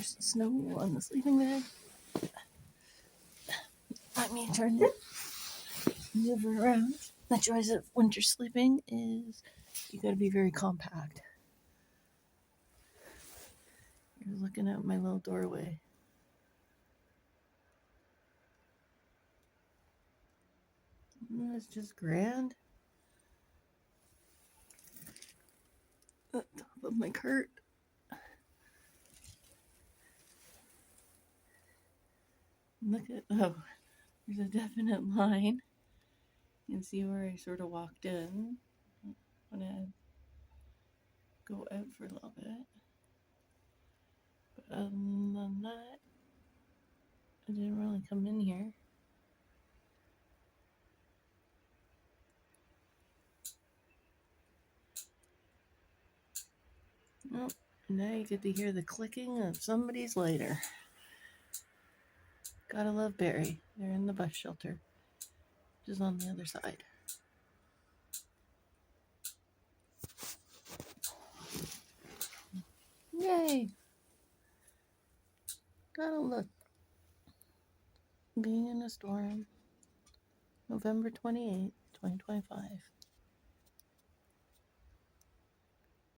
There's snow on the sleeping bag. I mean, trying to move around. The joys of winter sleeping is you gotta be very compact. You're looking out my little doorway. It's just grand. At the top of my cart. Look at, oh, there's a definite line. You can see where I sort of walked in. I'm gonna go out for a little bit. But other than that, I didn't really come in here. Well, now you get to hear the clicking of somebody's lighter. Gotta love Barry. They're in the bus shelter, which is on the other side. Yay! Gotta look. Being in a storm, November 28th, 2025.